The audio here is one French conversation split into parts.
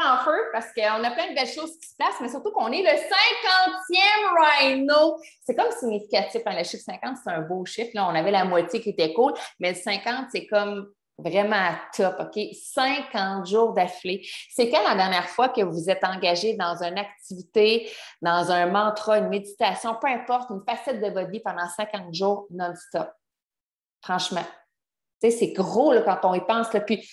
en feu parce qu'on a plein de belles choses qui se passent, mais surtout qu'on est le 50e Rhino. C'est comme significatif. Hein? Le chiffre 50, c'est un beau chiffre. Là, on avait la moitié qui était cool, mais le 50, c'est comme vraiment top, OK? 50 jours d'affilée. C'est quand la dernière fois que vous êtes engagé dans une activité, dans un mantra, une méditation, peu importe, une facette de votre vie pendant 50 jours non-stop? Franchement. Tu sais, c'est gros là, quand on y pense. Là. Puis,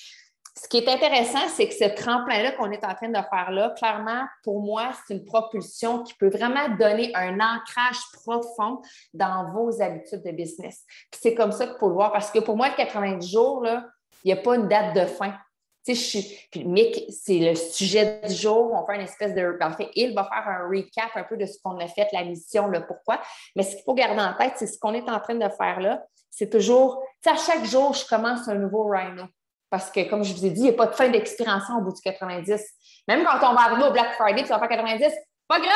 ce qui est intéressant, c'est que ce tremplin-là qu'on est en train de faire là, clairement, pour moi, c'est une propulsion qui peut vraiment donner un ancrage profond dans vos habitudes de business. Puis c'est comme ça qu'il faut le voir, parce que pour moi, le 90 jours, là, il n'y a pas une date de fin. Tu sais, Puis Mick, c'est le sujet du jour. On fait une espèce de... En fait, il va faire un recap un peu de ce qu'on a fait, la mission, le pourquoi. Mais ce qu'il faut garder en tête, c'est ce qu'on est en train de faire là. C'est toujours... Tu sais, à chaque jour, je commence un nouveau Rhino. Parce que, comme je vous ai dit, il n'y a pas de fin d'expiration au bout du 90. Même quand on va arriver au Black Friday et on va faire 90, pas grave,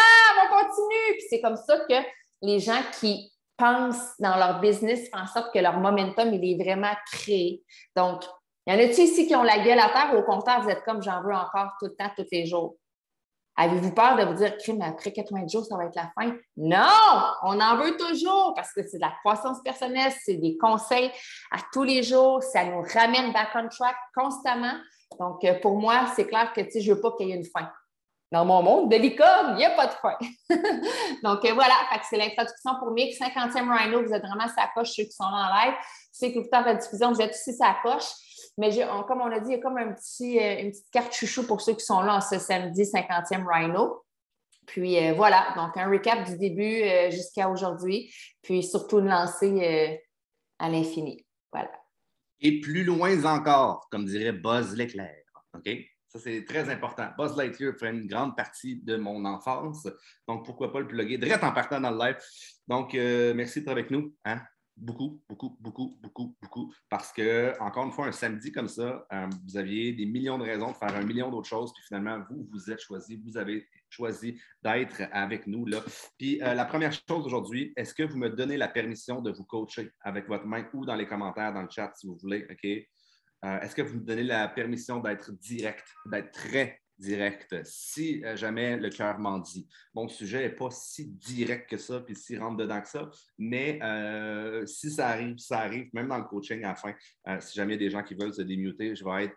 on continue. Puis c'est comme ça que les gens qui pensent dans leur business font en sorte que leur momentum, il est vraiment créé. Donc, il y en a-t-il ici qui ont la gueule à terre ou au contraire, vous êtes comme j'en veux encore tout le temps, tous les jours? Avez-vous peur de vous dire, crime, après 90 jours, ça va être la fin? Non! On en veut toujours parce que c'est de la croissance personnelle, c'est des conseils à tous les jours, ça nous ramène back on track constamment. Donc, pour moi, c'est clair que je ne veux pas qu'il y ait une fin. Dans mon monde de licorne, il n'y a pas de fin. Donc, voilà, c'est l'introduction pour Mick. 50e Rhino, vous êtes vraiment sa coche, ceux qui sont là en live. Ceux qui écoutent en rediffusion, vous êtes aussi sa coche. Mais comme on a dit, il y a comme une petite carte chouchou pour ceux qui sont là en ce samedi 50e Rhino. Puis voilà, donc un recap du début jusqu'à aujourd'hui. Puis surtout une lancée à l'infini. Voilà. Et plus loin encore, comme dirait Buzz l'éclair. OK? Ça, c'est très important. Buzz Lightyear fait une grande partie de mon enfance. Donc, pourquoi pas le plugger direct en partant dans le live. Donc, merci d'être avec nous. Hein? Beaucoup, beaucoup, beaucoup, beaucoup, beaucoup. Parce que, encore une fois, un samedi comme ça, vous aviez des millions de raisons de faire un million d'autres choses. Puis finalement, vous êtes choisi, vous avez choisi d'être avec nous là. Puis la première chose aujourd'hui, est-ce que vous me donnez la permission de vous coacher avec votre main ou dans les commentaires, dans le chat, si vous voulez? OK? Est-ce que vous me donnez la permission d'être direct, d'être très direct, si jamais le cœur m'en dit? Mon sujet n'est pas si direct que ça, puis si rentre dedans que ça, mais si ça arrive, même dans le coaching à la fin, si jamais il y a des gens qui veulent se démuter, je vais être,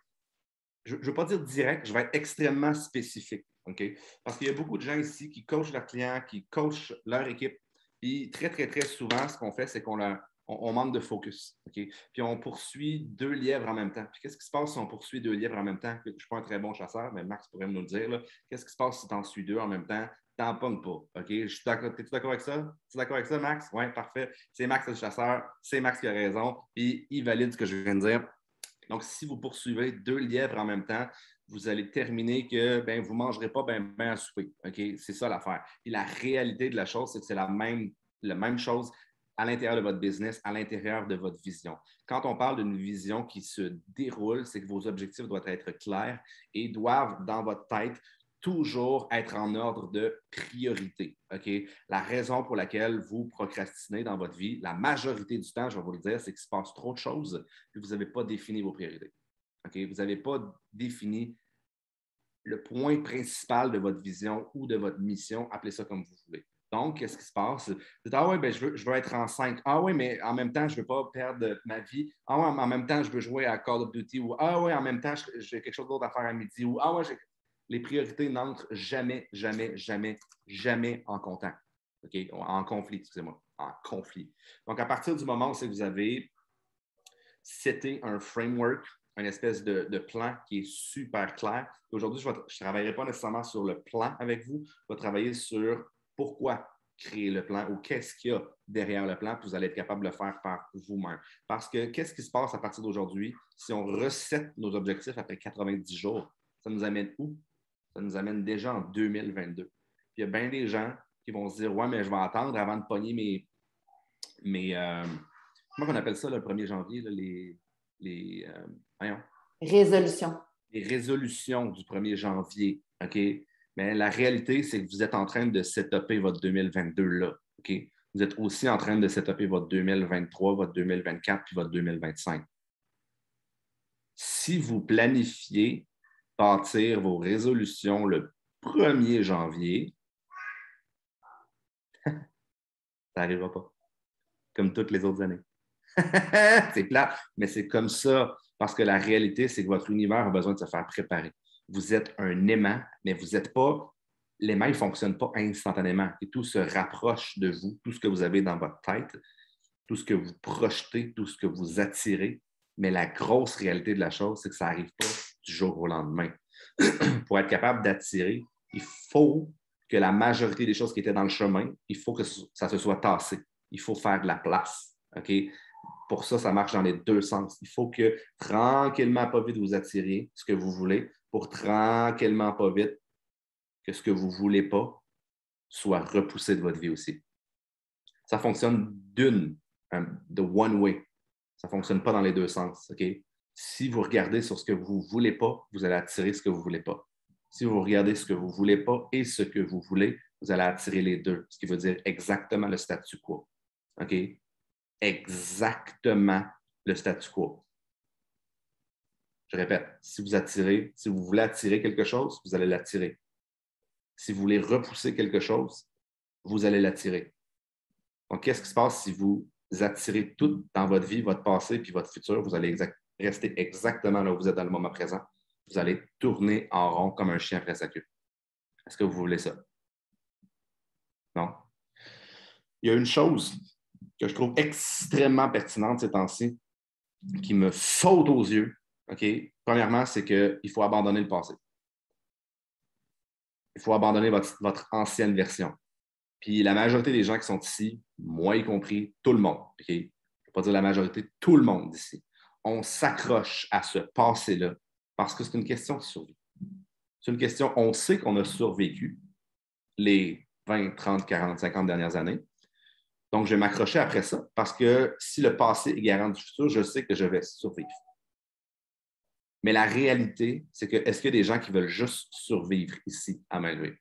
je ne veux pas dire direct, je vais être extrêmement spécifique. OK? Parce qu'il y a beaucoup de gens ici qui coachent leurs clients, qui coachent leur équipe, puis très, très, très souvent, ce qu'on fait, c'est qu'on manque de focus. OK? Puis on poursuit deux lièvres en même temps. Puis qu'est-ce qui se passe si on poursuit deux lièvres en même temps? Je ne suis pas un très bon chasseur, mais Max pourrait me le dire. Là. Qu'est-ce qui se passe si tu en suis deux en même temps? Tu n'en pognes pas. OK? Es-tu d'accord avec ça? Tu es d'accord avec ça, Max? Oui, parfait. C'est Max le chasseur. C'est Max qui a raison. Puis il valide ce que je viens de dire. Donc, si vous poursuivez deux lièvres en même temps, vous allez terminer que vous ne mangerez pas à souper. OK? C'est ça l'affaire. Et la réalité de la chose, c'est que c'est la même chose à l'intérieur de votre business, à l'intérieur de votre vision. Quand on parle d'une vision qui se déroule, c'est que vos objectifs doivent être clairs et doivent, dans votre tête, toujours être en ordre de priorité. OK? La raison pour laquelle vous procrastinez dans votre vie, la majorité du temps, je vais vous le dire, c'est qu'il se passe trop de choses et vous n'avez pas défini vos priorités. OK? Vous n'avez pas défini le point principal de votre vision ou de votre mission, appelez ça comme vous voulez. Donc, qu'est-ce qui se passe? C'est, ah oui, je veux être en 5. Ah oui, mais en même temps, je ne veux pas perdre ma vie. Ah oui, en même temps, je veux jouer à Call of Duty. Ou ah oui, en même temps, j'ai quelque chose d'autre à faire à midi. Ou ah oui, les priorités n'entrent jamais, jamais, jamais, jamais en contact. OK? En conflit, excusez-moi. En conflit. Donc, à partir du moment où vous avez seté un framework, une espèce de plan qui est super clair. Aujourd'hui, je ne travaillerai pas nécessairement sur le plan avec vous. Je vais travailler sur pourquoi créer le plan ou qu'est-ce qu'il y a derrière le plan, puis vous allez être capable de le faire par vous-même. Parce que qu'est-ce qui se passe à partir d'aujourd'hui si on recette nos objectifs après 90 jours? Ça nous amène où? Ça nous amène déjà en 2022. Puis il y a bien des gens qui vont se dire « Ouais, mais je vais attendre avant de pogner mes comment on appelle ça le 1er janvier, là, Résolutions. Les résolutions du 1er janvier, OK? Mais la réalité, c'est que vous êtes en train de setuper votre 2022 là, OK? Vous êtes aussi en train de setuper votre 2023, votre 2024 puis votre 2025. Si vous planifiez bâtir vos résolutions le 1er janvier, ça n'arrivera pas, comme toutes les autres années. C'est plat, mais c'est comme ça, parce que la réalité, c'est que votre univers a besoin de se faire préparer. Vous êtes un aimant, mais vous n'êtes pas... L'aimant, il ne fonctionne pas instantanément. Et tout se rapproche de vous, tout ce que vous avez dans votre tête, tout ce que vous projetez, tout ce que vous attirez. Mais la grosse réalité de la chose, c'est que ça n'arrive pas du jour au lendemain. Pour être capable d'attirer, il faut que la majorité des choses qui étaient dans le chemin, il faut que ça se soit tassé. Il faut faire de la place. OK? Pour ça, ça marche dans les deux sens. Il faut que tranquillement, pas vite, vous attiriez ce que vous voulez pour tranquillement, pas vite, que ce que vous ne voulez pas soit repoussé de votre vie aussi. Ça fonctionne de one way. Ça ne fonctionne pas dans les deux sens. Okay? Si vous regardez sur ce que vous ne voulez pas, vous allez attirer ce que vous ne voulez pas. Si vous regardez ce que vous ne voulez pas et ce que vous voulez, vous allez attirer les deux, ce qui veut dire exactement le statu quo. OK? Exactement le statu quo. Je répète, si vous voulez attirer quelque chose, vous allez l'attirer. Si vous voulez repousser quelque chose, vous allez l'attirer. Donc, qu'est-ce qui se passe si vous attirez tout dans votre vie, votre passé puis votre futur? Vous allez rester exactement là où vous êtes dans le moment présent. Vous allez tourner en rond comme un chien après sa queue. Est-ce que vous voulez ça? Non? Il y a une chose que je trouve extrêmement pertinente ces temps-ci, qui me saute aux yeux. OK? Premièrement, c'est qu'il faut abandonner le passé. Il faut abandonner votre ancienne version. Puis la majorité des gens qui sont ici, moi y compris, tout le monde, OK? Je ne vais pas dire la majorité, tout le monde ici, on s'accroche à ce passé-là parce que c'est une question de survie. C'est une question, on sait qu'on a survécu les 20, 30, 40, 50 dernières années. Donc, je vais m'accrocher après ça parce que si le passé est garant du futur, je sais que je vais survivre. Mais la réalité, c'est que est-ce qu'il y a des gens qui veulent juste survivre ici à main levée?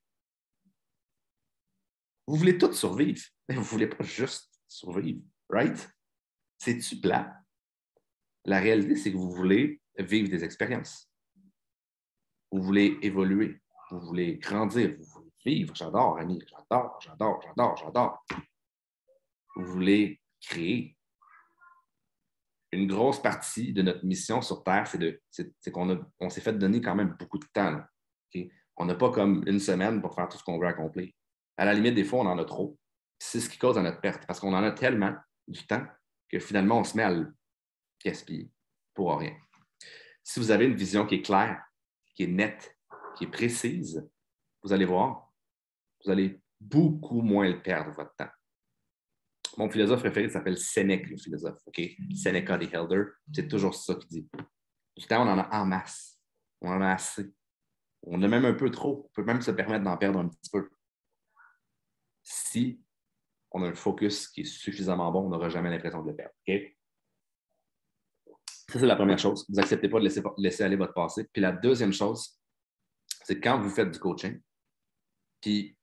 Vous voulez tous survivre, mais vous ne voulez pas juste survivre, right? C'est-tu plat? La réalité, c'est que vous voulez vivre des expériences. Vous voulez évoluer. Vous voulez grandir. Vous voulez vivre. J'adore, Annie. J'adore. Vous voulez créer. Une grosse partie de notre mission sur Terre, c'est qu'on s'est fait donner quand même beaucoup de temps. Là, okay? On n'a pas comme une semaine pour faire tout ce qu'on veut accomplir. À la limite, des fois, on en a trop. C'est ce qui cause notre perte, parce qu'on en a tellement du temps que finalement, on se met à le gaspiller pour rien. Si vous avez une vision qui est claire, qui est nette, qui est précise, vous allez voir, vous allez beaucoup moins le perdre, votre temps. Mon philosophe préféré s'appelle Sénèque, le philosophe. Okay? Seneca the Elder, c'est toujours ça qu'il dit. Du temps, on en a en masse. On en a assez. On en a même un peu trop. On peut même se permettre d'en perdre un petit peu. Si on a un focus qui est suffisamment bon, on n'aura jamais l'impression de le perdre. Okay? Ça, c'est la première chose. Vous n'acceptez pas de laisser aller votre passé. Puis la deuxième chose, c'est quand vous faites du coaching, puis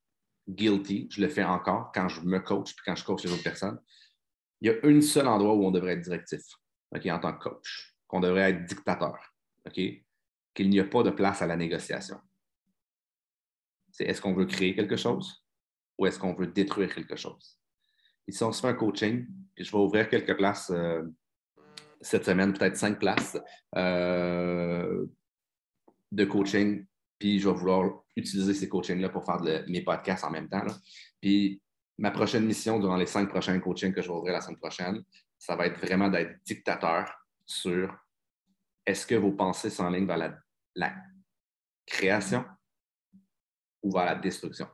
guilty, je le fais encore quand je me coach, puis quand je coach les autres personnes, il y a un seul endroit où on devrait être directif, okay, en tant que coach, qu'on devrait être dictateur, okay? Qu'il n'y a pas de place à la négociation. C'est est-ce qu'on veut créer quelque chose ou est-ce qu'on veut détruire quelque chose? Et si on se fait un coaching, puis je vais ouvrir quelques places cette semaine, peut-être 5 places de coaching, puis je vais vouloir utiliser ces coachings-là pour faire mes podcasts en même temps. Là. Puis ma prochaine mission durant les 5 prochains coachings que je vais ouvrir la semaine prochaine, ça va être vraiment d'être dictateur sur est-ce que vos pensées s'enlignent vers la création ou vers la destruction.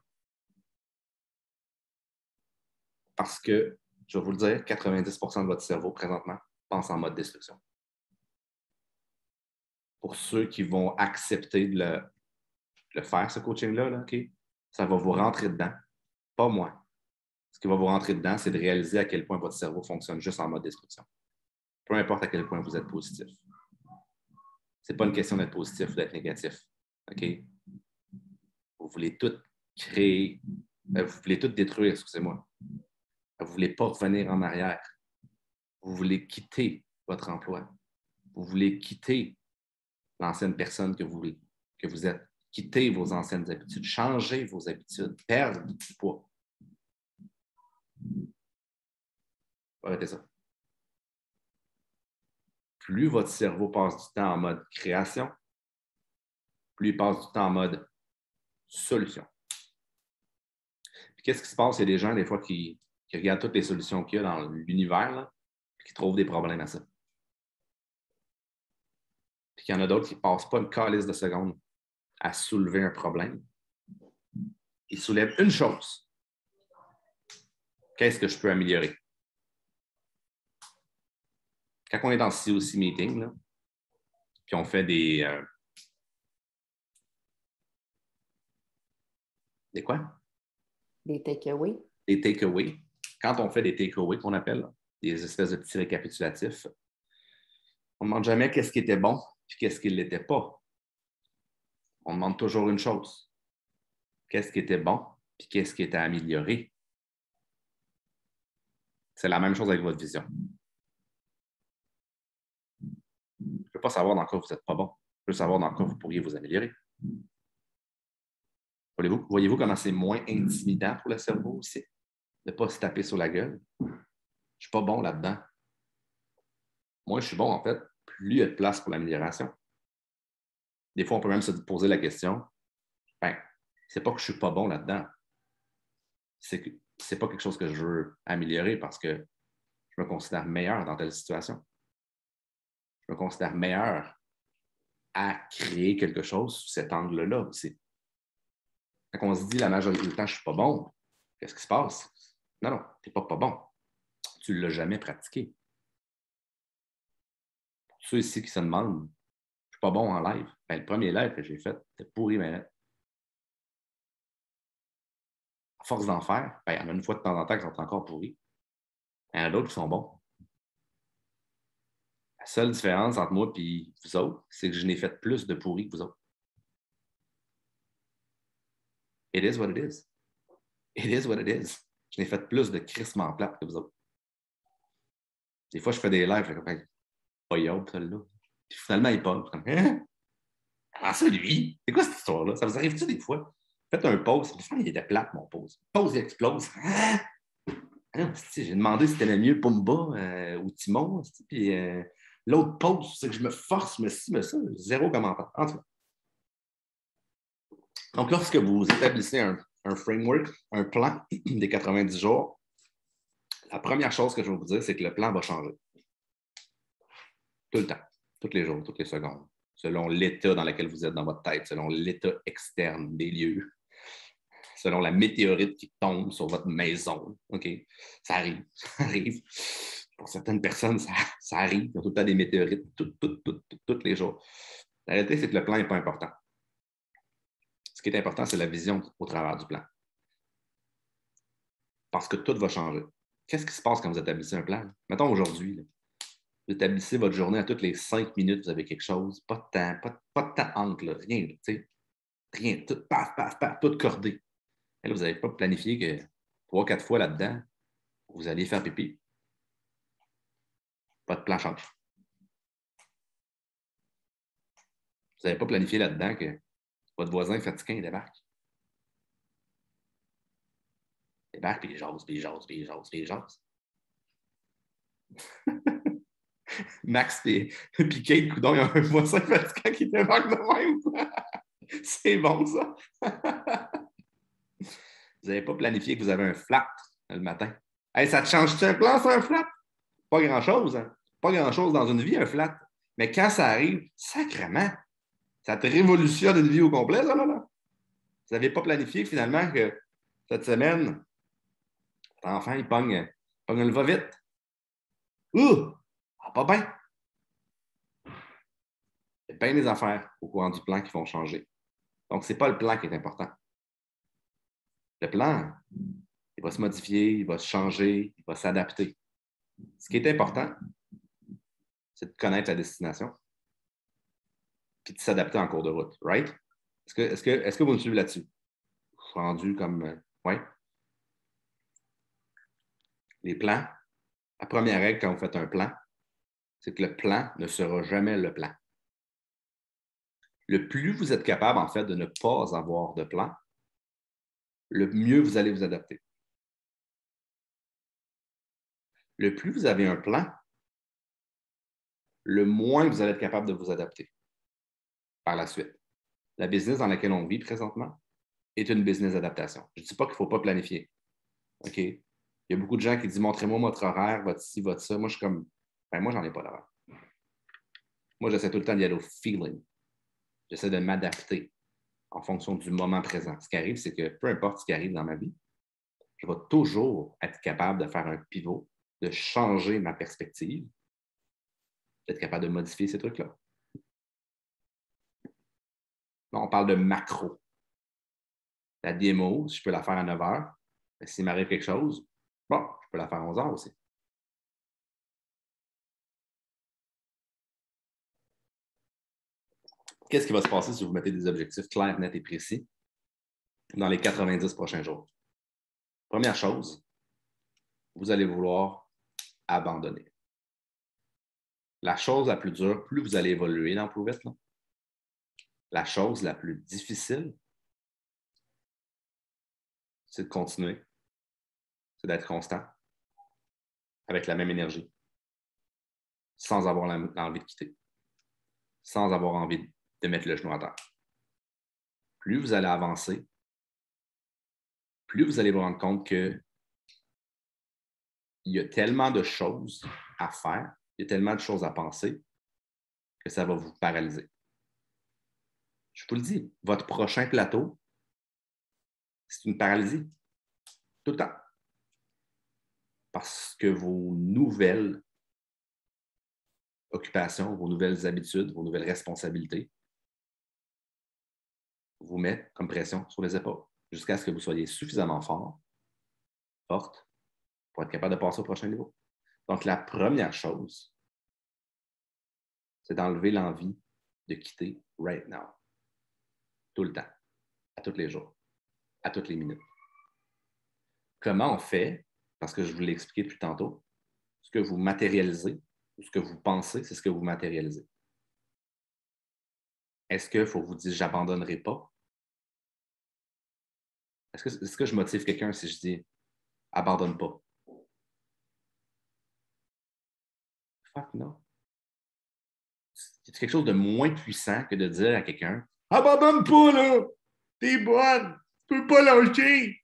Parce que, je vais vous le dire, 90% de votre cerveau présentement pense en mode destruction. Pour ceux qui vont accepter de le faire, ce coaching-là, là, okay? Ça va vous rentrer dedans. Pas moi. Ce qui va vous rentrer dedans, c'est de réaliser à quel point votre cerveau fonctionne juste en mode destruction. Peu importe à quel point vous êtes positif. Ce n'est pas une question d'être positif ou d'être négatif. Okay? Vous voulez tout créer, vous voulez tout détruire, excusez-moi. Vous ne voulez pas revenir en arrière. Vous voulez quitter votre emploi. Vous voulez quitter l'ancienne personne que vous que vous êtes. Quittez vos anciennes habitudes, changez vos habitudes, perdre du poids. Arrêtez ça. Plus votre cerveau passe du temps en mode création, plus il passe du temps en mode solution. Puis qu'est-ce qui se passe? Il y a des gens, des fois, qui regardent toutes les solutions qu'il y a dans l'univers, là, puis qui trouvent des problèmes à ça. Puis il y en a d'autres qui ne passent pas une calice de secondes à soulever un problème. Ils soulèvent une chose. Qu'est-ce que je peux améliorer? Quand on est dans le COC meeting, là, puis on fait des quoi? Des takeaways. Des takeaways. Quand on fait des takeaways, qu'on appelle, là, des espèces de petits récapitulatifs, on ne demande jamais qu'est-ce qui était bon puis qu'est-ce qui ne l'était pas. On demande toujours une chose. Qu'est-ce qui était bon puis qu'est-ce qui était amélioré? C'est la même chose avec votre vision. Je ne veux pas savoir dans quoi vous n'êtes pas bon. Je veux savoir dans quoi vous pourriez vous améliorer. Voyez-vous comment c'est moins intimidant pour le cerveau aussi de ne pas se taper sur la gueule? Je ne suis pas bon là-dedans. Moi, je suis bon, en fait, plus il y a de place pour l'amélioration. Des fois, on peut même se poser la question, c'est pas que je ne suis pas bon là-dedans. C'est pas quelque chose que je veux améliorer parce que je me considère meilleur dans telle situation. Je me considère meilleur à créer quelque chose sous cet angle-là aussi. Quand on se dit la majorité du temps, je ne suis pas bon, qu'est-ce qui se passe? Non, tu n'es pas bon. Tu ne l'as jamais pratiqué. Pour ceux ici qui se demandent, je ne suis pas bon en live. Le premier live que j'ai fait, c'était pourri, mais à force d'en faire, il y en a une fois de temps en temps qui sont encore pourris. Il y en a d'autres qui sont bons. La seule différence entre moi et vous autres, c'est que je n'ai fait plus de pourris que vous autres. It is what it is. It is what it is. Je n'ai fait plus de crissement plate que vous autres. Des fois, je fais des lives, je fais pas yob, celle-là. Puis finalement, il parle. Comme, hein? Comment ça, lui? C'est quoi cette histoire-là? Ça vous arrive-tu des fois? Faites un pause. Il était plate, mon pause. Pause, il explose. Ah! J'ai demandé si c'était mieux Pumba ou Timon. Puis l'autre pause, c'est que je me force, mais ça, zéro commentaire. En tout cas. Donc, lorsque vous établissez un framework, un plan des 90 jours, la première chose que je vais vous dire, c'est que le plan va changer. Tout le temps, tous les jours, toutes les secondes, selon l'état dans lequel vous êtes dans votre tête, selon l'état externe des lieux, selon la météorite qui tombe sur votre maison. OK? Ça arrive, ça arrive. Pour certaines personnes, ça arrive. Il y a tout le temps des météorites, tous les jours. La réalité, c'est que le plan n'est pas important. Ce qui est important, c'est la vision au travers du plan. Parce que tout va changer. Qu'est-ce qui se passe quand vous établissez un plan? Mettons aujourd'hui, vous établissez votre journée à toutes les 5 minutes, vous avez quelque chose, pas de temps, pas de temps entre, là, rien, tu sais. Rien, tout paf, paf, paf, tout cordé. Et là, vous n'avez pas planifié que 3-4 fois là-dedans, vous allez faire pipi. Pas de plan change. Vous n'avez pas planifié là-dedans que votre voisin fatigué débarque. Il débarque, puis il jase, puis il jase, puis il jase, puis il jase. Max et Kate Coudon, il y a un voisin fatigant qui débarque de même. C'est bon, ça. Vous n'avez pas planifié que vous avez un flat le matin. Hey, ça te change-tu un plan, ça, un flat? Pas grand-chose, hein? Pas grand-chose dans une vie, un flat. Mais quand ça arrive, sacrément, ça te révolutionne une vie au complet, ça, là. Vous n'avez pas planifié, finalement, que cette semaine, votre enfant, il pogne le va-vite. Pas bien. Il y a bien des affaires au courant du plan qui vont changer. Donc, ce n'est pas le plan qui est important. Le plan, il va se modifier, il va se changer, il va s'adapter. Ce qui est important, c'est de connaître la destination puis de s'adapter en cours de route, right? Est-ce que vous me suivez là-dessus? Je suis rendu comme... oui. Les plans, la première règle quand vous faites un plan, c'est que le plan ne sera jamais le plan. Le plus vous êtes capable, en fait, de ne pas avoir de plan, le mieux vous allez vous adapter. Le plus vous avez un plan, le moins vous allez être capable de vous adapter par la suite. La business dans laquelle on vit présentement est une business d'adaptation. Je ne dis pas qu'il ne faut pas planifier. OK? Il y a beaucoup de gens qui disent montrez-moi votre horaire, votre ci, votre ça. Moi, je suis comme ben, moi, j'en ai pas d'horaire. Moi, j'essaie tout le temps d'y aller au feeling. J'essaie de m'adapter en fonction du moment présent. Ce qui arrive, c'est que peu importe ce qui arrive dans ma vie, je vais toujours être capable de faire un pivot, de changer ma perspective, d'être capable de modifier ces trucs-là. Là, on parle de macro. La démo, si je peux la faire à 9 heures, mais s'il m'arrive quelque chose, bon, je peux la faire à 11 heures aussi. Qu'est-ce qui va se passer si vous mettez des objectifs clairs, nets et précis dans les 90 prochains jours? Première chose, vous allez vouloir abandonner. La chose la plus dure, plus vous allez évoluer dans Prove It, la chose la plus difficile, c'est de continuer, c'est d'être constant, avec la même énergie, sans avoir envie de quitter, sans avoir envie de mettre le genou à terre. Plus vous allez avancer, plus vous allez vous rendre compte qu'il y a tellement de choses à faire, il y a tellement de choses à penser que ça va vous paralyser. Je vous le dis, votre prochain plateau, c'est une paralysie. Tout le temps. Parce que vos nouvelles occupations, vos nouvelles habitudes, vos nouvelles responsabilités vous mettent comme pression sur les épaules jusqu'à ce que vous soyez suffisamment fort, forte, pour être capable de passer au prochain niveau. Donc, la première chose, c'est d'enlever l'envie de quitter right now. Tout le temps, à tous les jours, à toutes les minutes. Comment on fait? Parce que je vous l'ai expliqué depuis tantôt, ce que vous matérialisez ou ce que vous pensez, c'est ce que vous matérialisez. Est-ce qu'il faut vous dire « j'abandonnerai pas » Est-ce que je motive quelqu'un si je dis « abandonne pas » Fuck non. C'est quelque chose de moins puissant que de dire à quelqu'un « abandonne pas, là! T'es bonne! Tu peux pas lâcher! »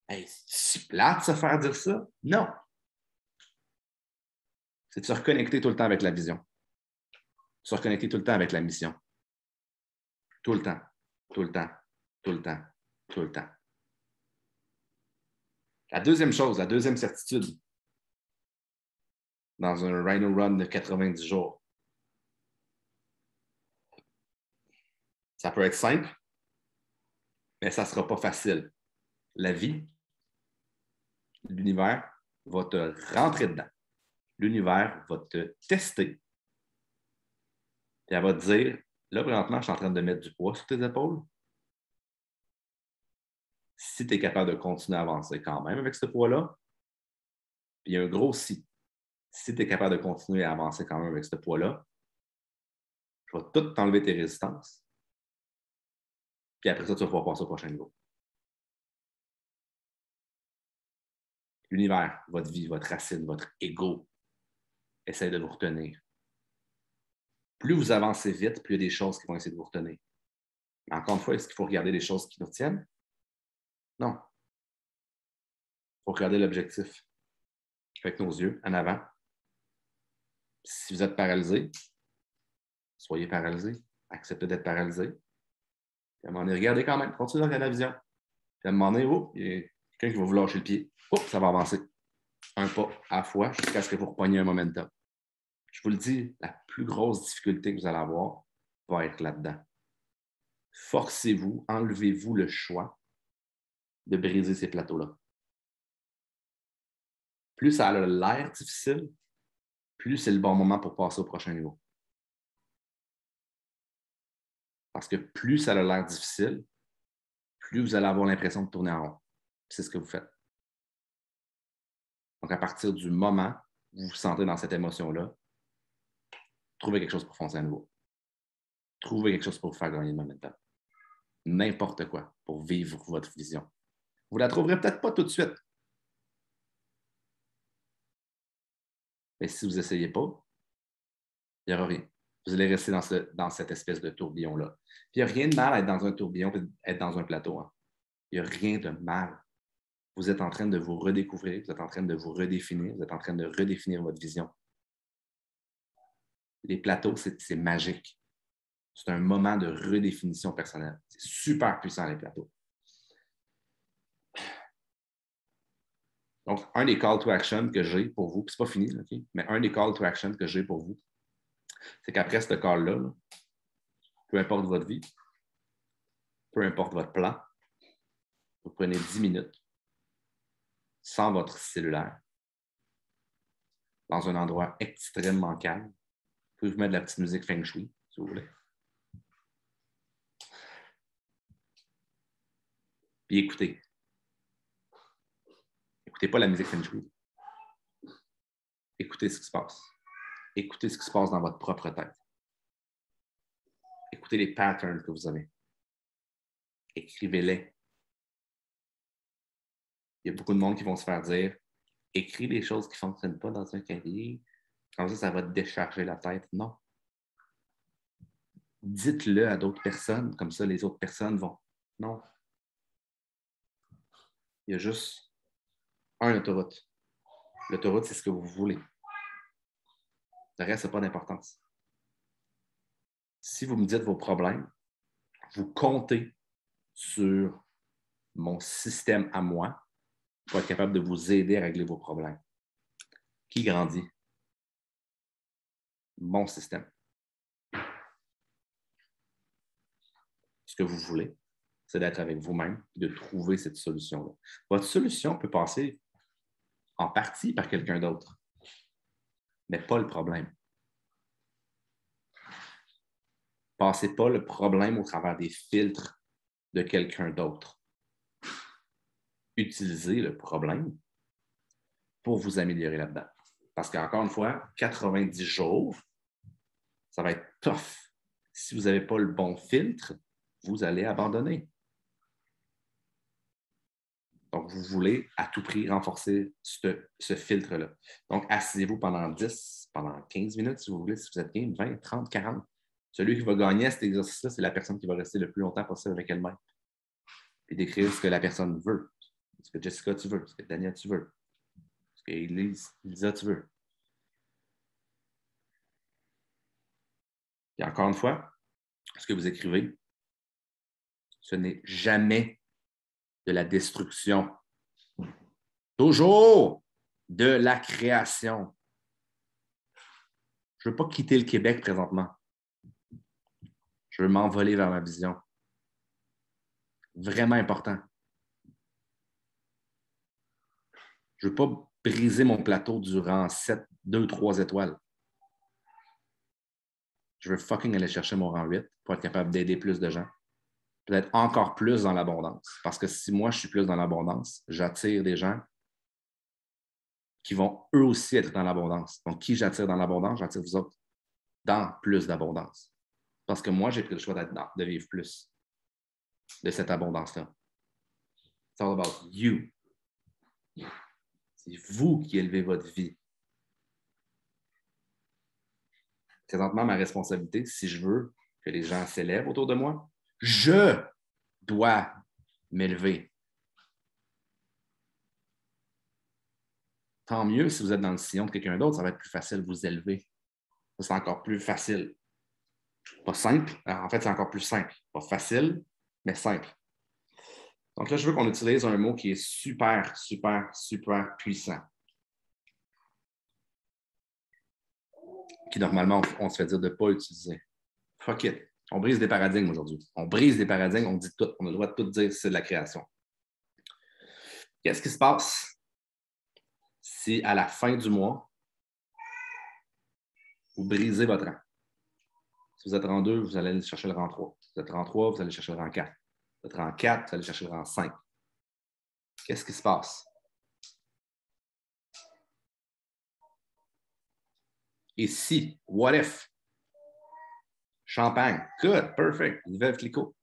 Hey, c'est plate de se faire dire ça? Non. C'est de se reconnecter tout le temps avec la vision. Se reconnecter tout le temps avec la mission. Tout le temps. Tout le temps. Tout le temps. Tout le temps. La deuxième chose, la deuxième certitude dans un Rhino Run de 90 jours, ça peut être simple, mais ça ne sera pas facile. La vie, l'univers va te rentrer dedans. L'univers va te tester. Puis elle va te dire, là, présentement, je suis en train de mettre du poids sur tes épaules. Si tu es capable de continuer à avancer quand même avec ce poids-là, puis il y a un gros si. Si tu es capable de continuer à avancer quand même avec ce poids-là, je vais tout t'enlever tes résistances. Puis après ça, tu vas pouvoir passer au prochain niveau. L'univers, votre vie, votre racine, votre ego, essaie de vous retenir. Plus vous avancez vite, plus il y a des choses qui vont essayer de vous retenir. Mais encore une fois, est-ce qu'il faut regarder les choses qui nous retiennent? Non. Il faut regarder l'objectif avec nos yeux en avant. Si vous êtes paralysé, soyez paralysé. Acceptez d'être paralysé. Puis à un moment donné, regardez quand même. Continuez à regarder la vision. Puis à un moment donné, il y a quelqu'un qui va vous lâcher le pied. Ça va avancer. Un pas à la fois jusqu'à ce que vous repogniez un momentum. Je vous le dis, la plus grosse difficulté que vous allez avoir va être là-dedans. Forcez-vous, enlevez-vous le choix de briser ces plateaux-là. Plus ça a l'air difficile, plus c'est le bon moment pour passer au prochain niveau. Parce que plus ça a l'air difficile, plus vous allez avoir l'impression de tourner en rond. C'est ce que vous faites. Donc, à partir du moment où vous vous sentez dans cette émotion-là, trouvez quelque chose pour foncer à nouveau. Trouvez quelque chose pour vous faire gagner le momentum. N'importe quoi pour vivre votre vision. Vous ne la trouverez peut-être pas tout de suite. Mais si vous n'essayez pas, il n'y aura rien. Vous allez rester dans cette espèce de tourbillon-là. Puis il n'y a rien de mal à être dans un tourbillon et être dans un plateau. Hein. Il n'y a rien de mal. Vous êtes en train de vous redécouvrir, vous êtes en train de vous redéfinir, vous êtes en train de redéfinir votre vision. Les plateaux, c'est magique. C'est un moment de redéfinition personnelle. C'est super puissant, les plateaux. Donc, un des call to action que j'ai pour vous, puis c'est pas fini, OK? Mais un des call to action que j'ai pour vous, c'est qu'après ce call-là, peu importe votre vie, peu importe votre plan, vous prenez 10 minutes sans votre cellulaire, dans un endroit extrêmement calme. Vous pouvez vous mettre de la petite musique feng shui, si vous voulez. Puis écoutez. Écoutez pas la musique feng shui. Écoutez ce qui se passe. Écoutez ce qui se passe dans votre propre tête. Écoutez les patterns que vous avez. Écrivez-les. Il y a beaucoup de monde qui vont se faire dire « Écris les choses qui ne fonctionnent pas dans un cahier. Comme ça va te décharger la tête. » Non. Dites-le à d'autres personnes, comme ça les autres personnes vont. Non. Il y a juste un autoroute. L'autoroute, c'est ce que vous voulez. Le reste, ça n'a pas d'importance. Si vous me dites vos problèmes, vous comptez sur mon système à moi pour être capable de vous aider à régler vos problèmes. Qui grandit? Mon système. Ce que vous voulez, c'est d'être avec vous-même et de trouver cette solution-là. Votre solution peut passer en partie par quelqu'un d'autre, mais pas le problème. Passez pas le problème au travers des filtres de quelqu'un d'autre. Utilisez le problème pour vous améliorer là-dedans. Parce qu'encore une fois, 90 jours, ça va être tough. Si vous n'avez pas le bon filtre, vous allez abandonner. Donc, vous voulez à tout prix renforcer ce filtre-là. Donc, asseyez-vous pendant 10, pendant 15 minutes, si vous voulez, si vous êtes game, 20, 30, 40. Celui qui va gagner à cet exercice-là, c'est la personne qui va rester le plus longtemps possible avec elle-même. Et d'écrire ce que la personne veut. Ce que Jessica, tu veux. Ce que Daniel, tu veux. Ce que Lisa, tu veux. Et encore une fois, ce que vous écrivez, ce n'est jamais de la destruction. Toujours de la création. Je ne veux pas quitter le Québec présentement. Je veux m'envoler vers ma vision. Vraiment important. Je ne veux pas briser mon plateau durant 7, 2, 3 étoiles. Je veux fucking aller chercher mon rang 8 pour être capable d'aider plus de gens. Peut-être encore plus dans l'abondance. Parce que si moi, je suis plus dans l'abondance, j'attire des gens qui vont eux aussi être dans l'abondance. Donc, qui j'attire dans l'abondance? J'attire vous autres dans plus d'abondance. Parce que moi, j'ai pris le choix de vivre plus de cette abondance-là. It's all about you. C'est vous qui élevez votre vie. Présentement, ma responsabilité, si je veux que les gens s'élèvent autour de moi, je dois m'élever. Tant mieux si vous êtes dans le sillon de quelqu'un d'autre, ça va être plus facile de vous élever. Ça, c'est encore plus facile. Pas simple, en fait, c'est encore plus simple. Pas facile, mais simple. Donc là, je veux qu'on utilise un mot qui est super, super, super puissant. Qui, normalement, on se fait dire de ne pas utiliser. Fuck it. On brise des paradigmes aujourd'hui. On brise des paradigmes, on dit tout. On a le droit de tout dire si c'est de la création. Qu'est-ce qui se passe si, à la fin du mois, vous brisez votre rang? Si vous êtes rang 2, vous allez aller chercher le rang 3. Si vous êtes rang 3, vous allez chercher le rang 4. Si vous êtes rang 4, vous allez chercher le rang 5. Qu'est-ce qui se passe? Et si, what if, Champagne. Good. Perfect. Veuve Clicquot.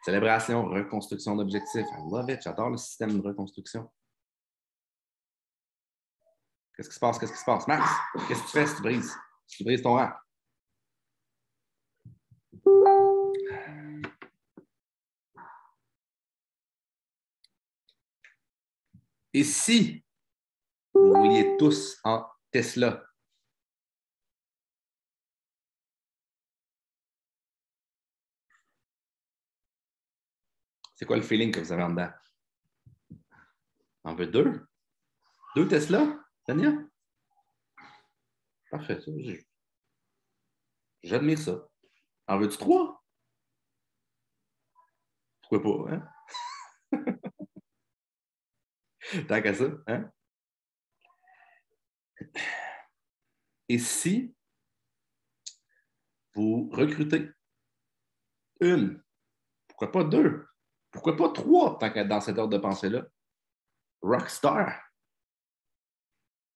Célébration, reconstruction d'objectifs. I love it. J'adore le système de reconstruction. Qu'est-ce qui se passe? Qu'est-ce qui se passe? Max, qu'est-ce que tu fais si tu brises? Si tu brises ton rang? Et si vous rouliez tous en Tesla? C'est quoi le feeling que vous avez en dedans? On veut deux? Deux Tesla, Tania? Parfait, ça. J'admire ça. En veux-tu trois? Pourquoi pas, hein? Tant qu'à ça, hein? Et si vous recrutez une, pourquoi pas deux? Pourquoi pas trois, tant qu'à dans cet ordre de pensée-là? Rockstar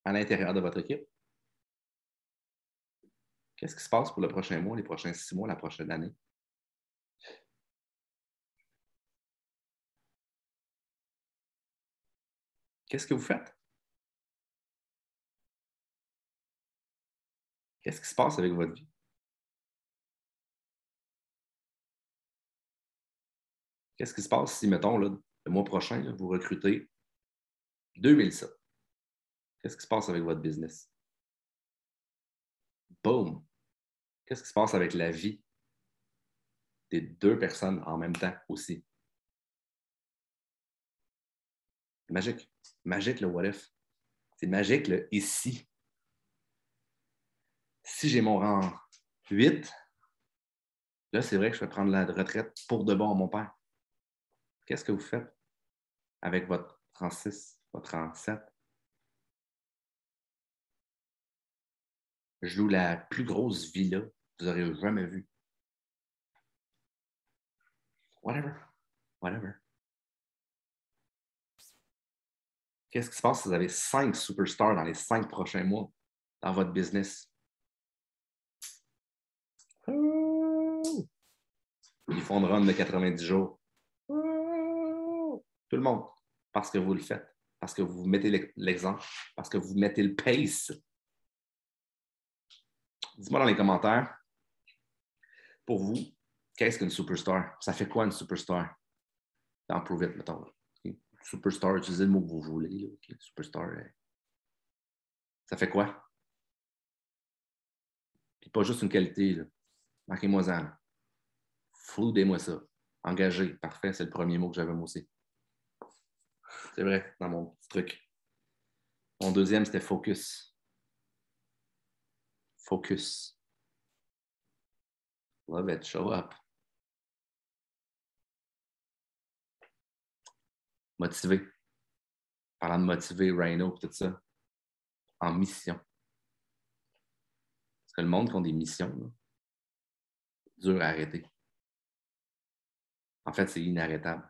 à l'intérieur de votre équipe. Qu'est-ce qui se passe pour le prochain mois, les prochains 6 mois, la prochaine année? Qu'est-ce que vous faites? Qu'est-ce qui se passe avec votre vie? Qu'est-ce qui se passe si, mettons, là, le mois prochain, là, vous recrutez 2000 ça? Qu'est-ce qui se passe avec votre business? Boom! Qu'est-ce qui se passe avec la vie des deux personnes en même temps aussi? Magique. Magique, le what if. C'est magique, le ici. Si j'ai mon rang 8, là, c'est vrai que je vais prendre la retraite pour de bon à mon père. Qu'est-ce que vous faites avec votre rang 6, votre rang 7? Je loue la plus grosse villa que vous aurez jamais vue. Whatever. Whatever. Qu'est-ce qui se passe si vous avez 5 superstars dans les 5 prochains mois dans votre business? Ils font une run de 90 jours. Tout le monde. Parce que vous le faites. Parce que vous mettez l'exemple. Parce que vous mettez le pace. Dis-moi dans les commentaires, pour vous, qu'est-ce qu'une superstar? Ça fait quoi une superstar? Dans Prove It, mettons. Okay. Superstar, utilisez le mot que vous voulez. Okay. Superstar, ça fait quoi? Puis pas juste une qualité. Marquez-moi-en. Floudez-moi ça. Engagé. Parfait, c'est le premier mot que j'avais moi aussi. C'est vrai, dans mon petit truc. Mon deuxième, c'était focus. Focus. Love it. Show up. Motivé. Parlant de motiver, Rhino et tout ça. En mission. Parce que le monde qui a des missions, là, dur à arrêter. En fait, c'est inarrêtable.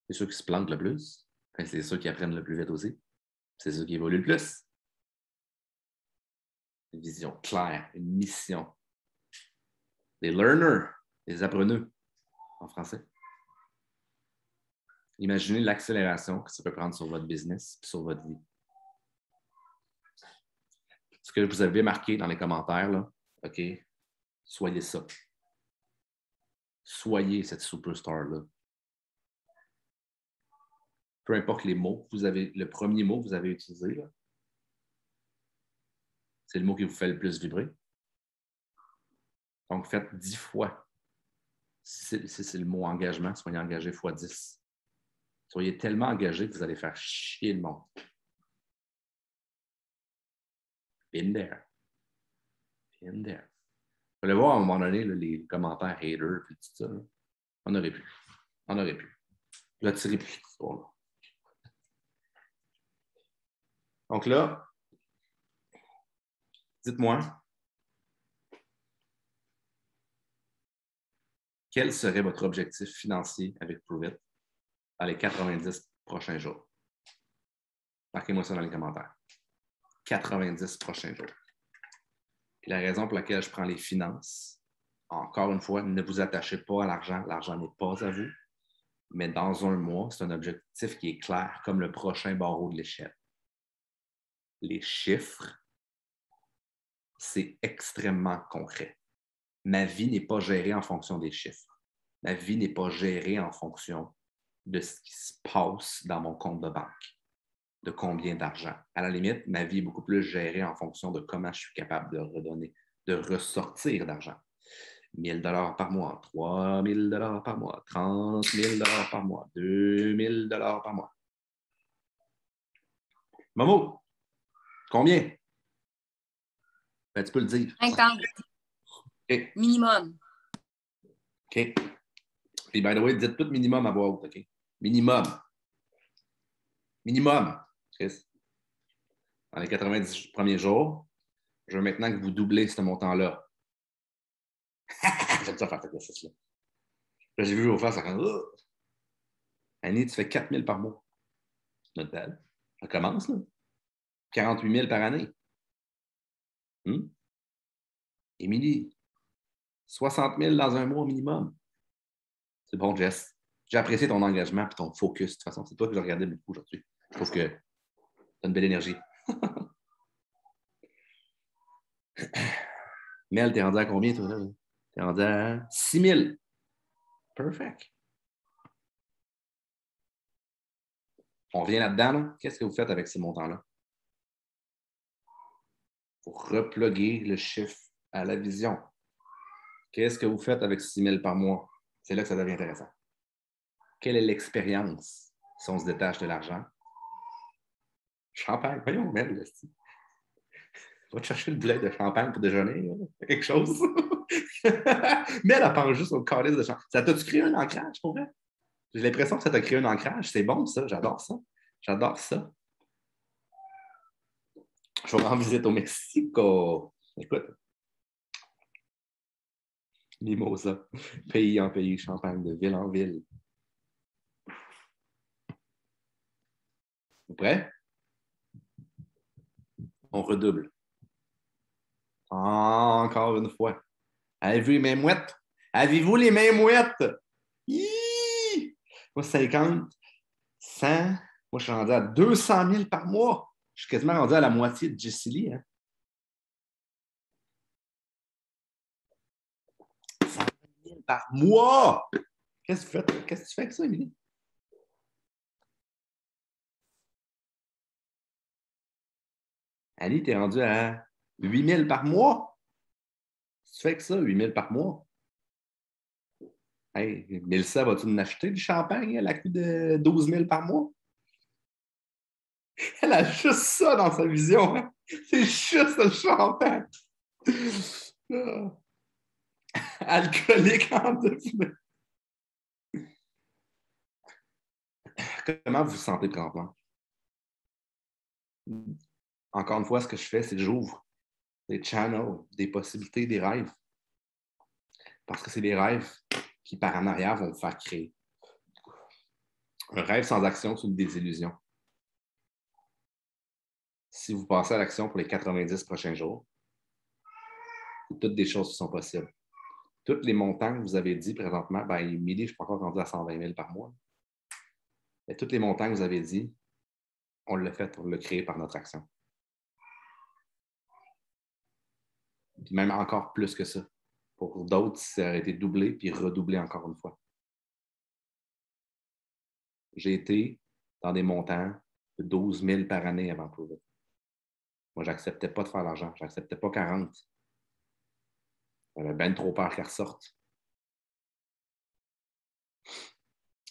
C'est ceux qui se plantent le plus. C'est ceux qui apprennent le plus vite aussi. C'est ceux qui évoluent le plus. Une vision claire, une mission. Des learners, des appreneux en français. Imaginez l'accélération que ça peut prendre sur votre business et sur votre vie. Ce que vous avez marqué dans les commentaires, là, OK, soyez ça. Soyez cette superstar-là. Peu importe les mots que vous avez, le premier mot que vous avez utilisé, là, c'est le mot qui vous fait le plus vibrer. Donc, faites 10 fois. Si c'est le mot engagement, soyez engagé fois 10. Soyez tellement engagé que vous allez faire chier le monde. Been there. Been there. Vous allez voir à un moment donné là, les commentaires haters et tout ça. Là. On aurait pu. On aurait pu. Là, tirez plus cette histoire-là. Donc là, dites-moi, quel serait votre objectif financier avec Prove It dans les 90 prochains jours? Marquez-moi ça dans les commentaires. 90 prochains jours. Puis la raison pour laquelle je prends les finances, encore une fois, ne vous attachez pas à l'argent. L'argent n'est pas à vous. Mais dans un mois, c'est un objectif qui est clair, comme le prochain barreau de l'échelle. Les chiffres, c'est extrêmement concret. Ma vie n'est pas gérée en fonction des chiffres. Ma vie n'est pas gérée en fonction de ce qui se passe dans mon compte de banque, de combien d'argent. À la limite, ma vie est beaucoup plus gérée en fonction de comment je suis capable de redonner, de ressortir d'argent. 1 000 $ par mois, 3 000 $ par mois, 30 000 $ par mois, 2 000 $ par mois. Momo, combien? Ben, tu peux le dire. 50. OK. Minimum. OK. Puis, by the way, dites tout minimum à voix haute, OK? Minimum. Minimum. Chris. Dans les 90 premiers jours, je veux maintenant que vous doublez ce montant-là. J'aime ça faire cet exercice-là. Là, j'ai vu vos faces, ça fait oh! Annie, tu fais 4 000 par mois. Not bad. Ça commence, là. 48 000 par année. Émilie, 60 000 dans un mois minimum. C'est bon, Jess. J'ai apprécié ton engagement et ton focus. De toute façon, c'est toi que je regardais beaucoup aujourd'hui. Je trouve que tu as une belle énergie. Mel, t'es rendu à combien, toi, là? T'es rendu à 6 000. Perfect. On revient là-dedans, là. Qu'est-ce que vous faites avec ces montants-là? Pour reploguer le chiffre à la vision. Qu'est-ce que vous faites avec 6 000 par mois? C'est là que ça devient intéressant. Quelle est l'expérience si on se détache de l'argent? Champagne, voyons, Mel. Va te chercher le boulet de champagne pour déjeuner, là. Quelque chose. Mais elle pense juste au calice de champagne. Ça t'a-tu créé un ancrage, pour vrai? J'ai l'impression que ça t'a créé un ancrage. C'est bon, ça. J'adore ça. J'adore ça. Je vais rendre visite au Mexique. Écoute. Mimosa. Pays en pays, champagne, de ville en ville. Vous prêts? On redouble. Encore une fois. Avez-vous les mêmes mouettes? Avez-vous les mêmes mouettes? Hiii! Moi, 50, 100. Moi, je suis rendu à 200 000 par mois. Je suis quasiment rendu à la moitié de Jessie. Hein? 100 000 par mois! Qu'est-ce que tu fais? Qu'est-ce que tu fais avec ça, Émilie? Annie, tu es rendu à 8 000 par mois? Qu'est-ce que tu fais avec ça, 8 000 par mois? Hey, Mélissa, vas-tu nous acheter du champagne à la coût de 12 000 par mois? Elle a juste ça dans sa vision. Hein? C'est juste le champagne. Ah. Alcoolique en devenant. Comment vous vous sentez présentement? Encore une fois, ce que je fais, c'est que j'ouvre des channels, des possibilités, des rêves. Parce que c'est des rêves qui, par en arrière, vont vous faire créer. Un rêve sans action, c'est une désillusion. Si vous passez à l'action pour les 90 prochains jours, toutes des choses qui sont possibles. Tous les montants que vous avez dit présentement, bien, Émilie, je suis pas encore rendu à 120 000 par mois. Mais tous les montants que vous avez dit, on l'a fait, on l'a créé par notre action. Puis même encore plus que ça. Pour d'autres, ça aurait été doublé puis redoublé encore une fois. J'ai été dans des montants de 12 000 par année avant Prove. Moi, je n'acceptais pas de faire l'argent. Je n'acceptais pas 40. J'avais bien trop peur qu'elle ressorte.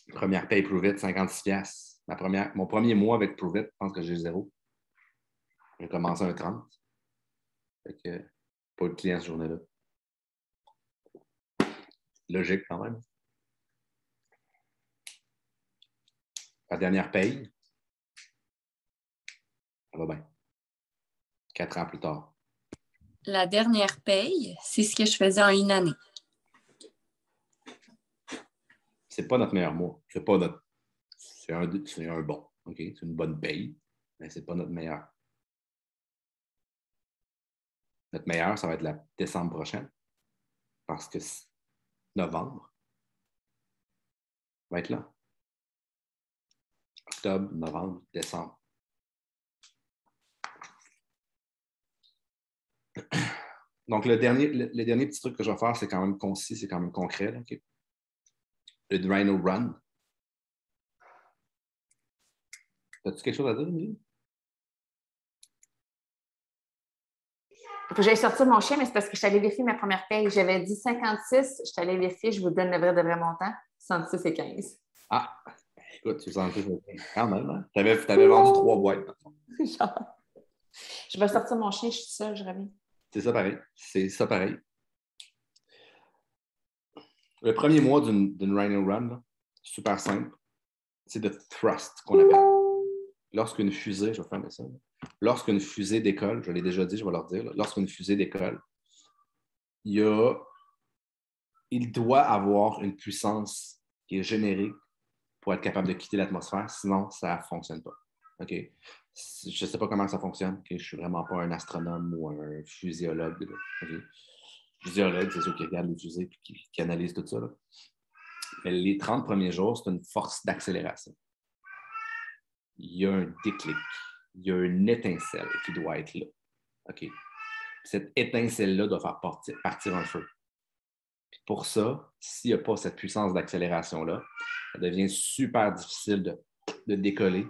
Première paye Prove It, 56 $. Mon premier mois avec Prove It, je pense que j'ai 0. J'ai commencé un 30. Fait que pas eu de clients cette journée-là. Logique quand même. La dernière paye, ça va bien. 4 ans plus tard. La dernière paye, c'est ce que je faisais en une année. C'est pas notre meilleur mois. C'est pas notre. C'est un bon. OK? C'est une bonne paye, mais c'est pas notre meilleur. Notre meilleur, ça va être la décembre prochaine. Parce que novembre va être là. Octobre, novembre, décembre. Donc, le dernier petit truc que je vais faire, c'est quand même concis, c'est quand même concret. Là, okay? Le Rhino Run. As-tu quelque chose à dire, Émilie? Faut que j'aille sortir mon chien, mais c'est parce que je suis allée vérifier ma première paye. J'avais dit 56, je suis allée vérifier, je vous donne le vrai de vrai montant, 66 et 15. Ah, écoute, tu sens que quand même, hein? Tu avais vendu 3 boîtes. Genre, je vais sortir mon chien, je suis seule, je reviens. C'est ça pareil. C'est ça pareil. Le premier mois d'une Rhino Run, là, super simple, c'est de thrust qu'on appelle. Lorsqu'une fusée, je vais fermer ça. Lorsqu'une fusée décolle, je l'ai déjà dit, je vais leur dire, lorsqu'une fusée décolle, il doit avoir une puissance qui est générée pour être capable de quitter l'atmosphère, sinon ça ne fonctionne pas. OK? Je ne sais pas comment ça fonctionne. Okay? Je ne suis vraiment pas un astronome ou un fusiologue. Okay? Physiologue, c'est ceux qui regardent les fusées et qui analysent tout ça. Là. Mais les 30 premiers jours, c'est une force d'accélération. Il y a un déclic. Il y a une étincelle qui doit être là. OK? Cette étincelle-là doit faire partir un feu. Puis pour ça, s'il n'y a pas cette puissance d'accélération-là, ça devient super difficile de décoller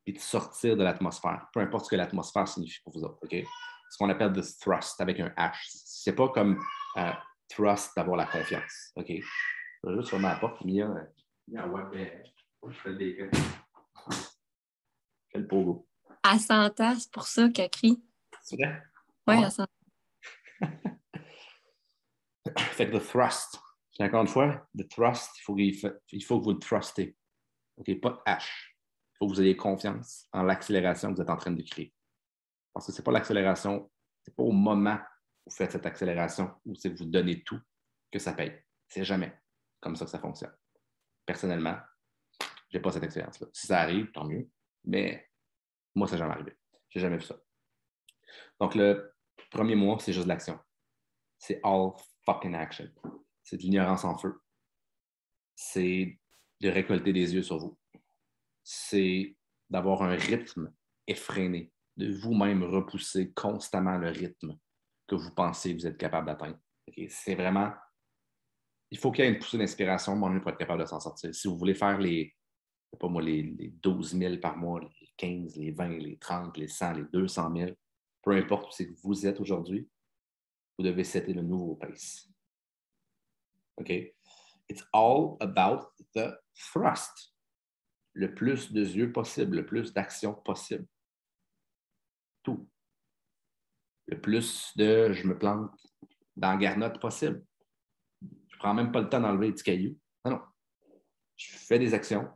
et de sortir de l'atmosphère, peu importe ce que l'atmosphère signifie pour vous autres. Okay? Ce qu'on appelle the thrust avec un H. C'est pas comme thrust d'avoir la confiance. OK? Je vais juste fermer la porte. Il y a un web. Je fais le bacon. Je fais le pogo. À 100 ans, c'est pour ça qu'elle crie. C'est vrai? Oui, Ah. à 100 ans. Fait que the thrust. Encore une fois, the thrust, il faut que vous le trustez. OK? Pas de H. Il faut que vous ayez confiance en l'accélération que vous êtes en train de créer. Parce que ce n'est pas l'accélération, ce n'est pas au moment où vous faites cette accélération où c'est que vous donnez tout que ça paye. C'est jamais comme ça que ça fonctionne. Personnellement, je n'ai pas cette expérience-là. Si ça arrive, tant mieux. Mais moi, ça n'est jamais arrivé. Je n'ai jamais vu ça. Donc, le premier mois, c'est juste de l'action. C'est all fucking action. C'est de l'ignorance en feu. C'est de récolter des yeux sur vous. C'est d'avoir un rythme effréné, de vous-même repousser constamment le rythme que vous pensez que vous êtes capable d'atteindre. Okay? C'est vraiment... Il faut qu'il y ait une poussée d'inspiration pour être capable de s'en sortir. Si vous voulez faire les 12 000 par mois, les 15, les 20, les 30, les 100, les 200 000, peu importe où c'est que vous êtes aujourd'hui, vous devez setter le nouveau pace. OK? It's all about the thrust. Le plus de yeux possible, le plus d'actions possible. Tout. Le plus de je me plante dans la garnotte possible. Je ne prends même pas le temps d'enlever les petits cailloux. Non. Je fais des actions.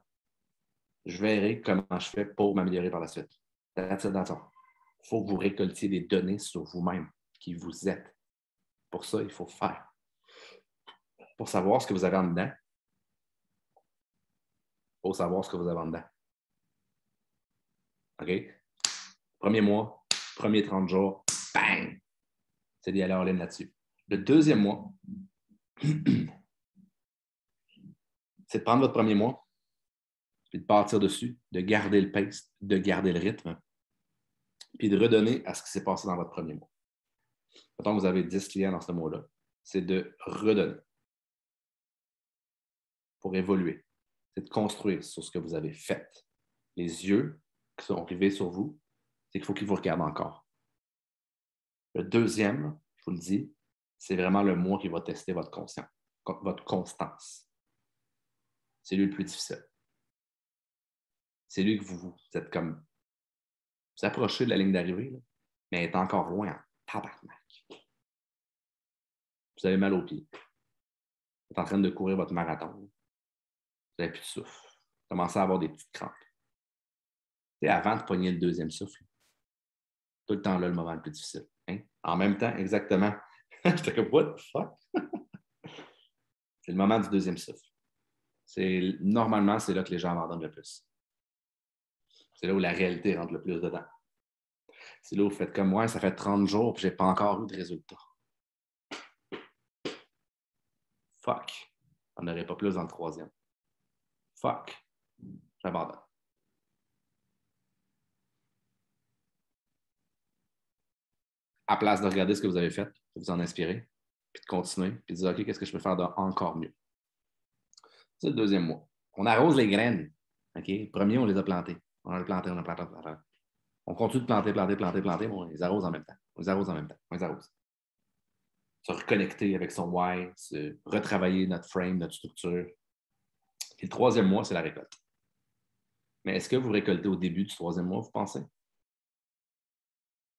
Je verrai comment je fais pour m'améliorer par la suite. That's it. Il faut que vous récoltiez des données sur vous-même, qui vous êtes. Pour ça, il faut faire. Pour savoir ce que vous avez en dedans, il faut savoir ce que vous avez en dedans. OK? Premier mois, premier 30 jours, bang! C'est d'y aller en ligne là-dessus. Le deuxième mois, c'est de prendre votre premier mois, puis de partir dessus, de garder le pace, de garder le rythme, puis de redonner à ce qui s'est passé dans votre premier mois. Mettons que vous avez 10 clients dans ce mois-là, c'est de redonner pour évoluer. C'est de construire sur ce que vous avez fait. Les yeux qui sont rivés sur vous, c'est qu'il faut qu'ils vous regardent encore. Le deuxième, je vous le dis, c'est vraiment le mois qui va tester votre conscience, votre constance. C'est lui le plus difficile. C'est lui que vous êtes comme... Vous approchez de la ligne d'arrivée, là, mais elle est encore loin en tabarnak. Vous avez mal aux pieds. Vous êtes en train de courir votre marathon. Vous n'avez plus de souffle. Vous commencez à avoir des petites crampes. Tu sais, avant de pogner le deuxième souffle, tout le temps là, le moment le plus difficile. Hein? En même temps, exactement. J'étais comme, what the fuck? C'est le moment du deuxième souffle. Normalement, c'est là que les gens abandonnent le plus. C'est là où la réalité rentre le plus dedans. Si là, vous faites comme moi, ça fait 30 jours et je n'ai pas encore eu de résultat. Fuck. On n'aurait pas plus dans le troisième. Fuck. J'abandonne. À place de regarder ce que vous avez fait, de vous en inspirer, puis de continuer, puis de dire, OK, qu'est-ce que je peux faire d'encore mieux? C'est le deuxième mois. On arrose les graines. OK? Le premier, on les a plantées. On a planté, on a planté, on a planté. On continue de planter, mais on les arrose en même temps. On les arrose en même temps. On les arrose. Se reconnecter avec son why, se retravailler notre frame, notre structure. Puis le troisième mois, c'est la récolte. Mais est-ce que vous récoltez au début du troisième mois, vous pensez?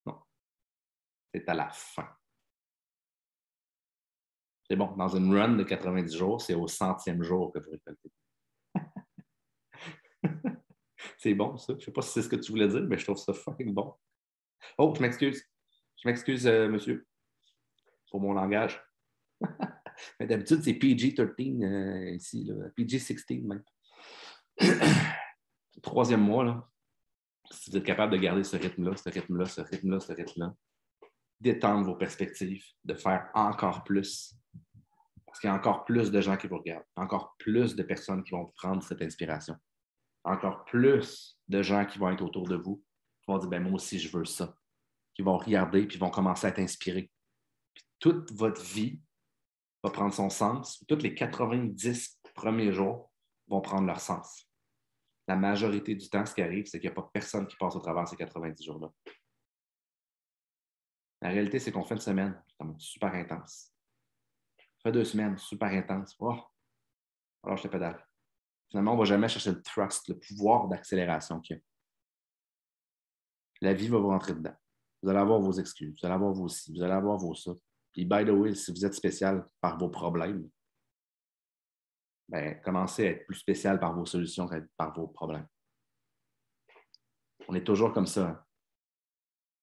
Non. C'est à la fin. C'est bon, dans une run de 90 jours, c'est au 100e jour que vous récoltez. C'est bon, ça. Je ne sais pas si c'est ce que tu voulais dire, mais je trouve ça fucking bon. Oh, je m'excuse. Je m'excuse, monsieur, pour mon langage. Mais d'habitude, c'est PG-13 ici, là. PG-16 même. Troisième mois, là, si vous êtes capable de garder ce rythme-là, ce rythme-là, ce rythme-là, ce rythme-là, d'étendre vos perspectives, de faire encore plus. Parce qu'il y a encore plus de gens qui vous regardent, encore plus de personnes qui vont prendre cette inspiration, encore plus de gens qui vont être autour de vous, qui vont dire, ben moi aussi, je veux ça, qui vont regarder puis vont commencer à être inspirés. Puis toute votre vie va prendre son sens. Tous les 90 premiers jours vont prendre leur sens. La majorité du temps, ce qui arrive, c'est qu'il n'y a pas personne qui passe au travers ces 90 jours-là. La réalité, c'est qu'on fait une semaine comme super intense. On fait 2 semaines super intense. Oh, alors je te pédale. Finalement, on ne va jamais chercher le thrust, le pouvoir d'accélération qu'il y a. La vie va vous rentrer dedans. Vous allez avoir vos excuses, vous allez avoir vos ci, vous allez avoir vos ça. Puis, by the way, si vous êtes spécial par vos problèmes, ben, commencez à être plus spécial par vos solutions que par vos problèmes. On est toujours comme ça. Hein?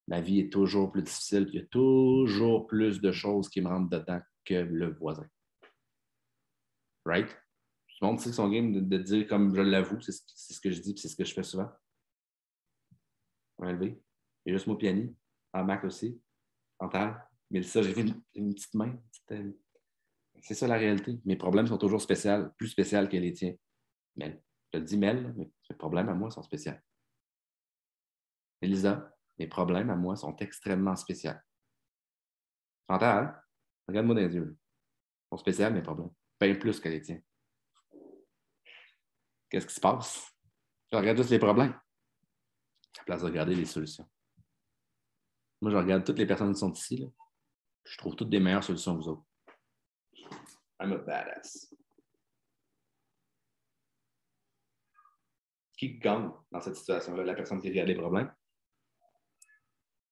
La vie est toujours plus difficile. Il y a toujours plus de choses qui me rentrent dedans que le voisin. Right? Tout le monde sait son game de dire comme je l'avoue, c'est ce que je dis et c'est ce que je fais souvent. On va lever. Il y a juste moi, Piani. Mac aussi. Chantal. Mélissa, j'ai vu une petite main. C'est ça la réalité. Mes problèmes sont toujours spéciaux, plus spéciaux que les tiens. Mel. Je te le dis, Mel, mais mes problèmes à moi sont spéciaux. Elisa, mes problèmes à moi sont extrêmement spéciaux. Chantal, regarde-moi dans les yeux. Ils sont spéciaux, mes problèmes. Bien plus que les tiens. Qu'est-ce qui se passe? Je regarde juste les problèmes. À la place de regarder les solutions. Moi, je regarde toutes les personnes qui sont ici. Là. Je trouve toutes des meilleures solutions que vous autres. I'm a badass. Qui gagne dans cette situation-là? La personne qui regarde les problèmes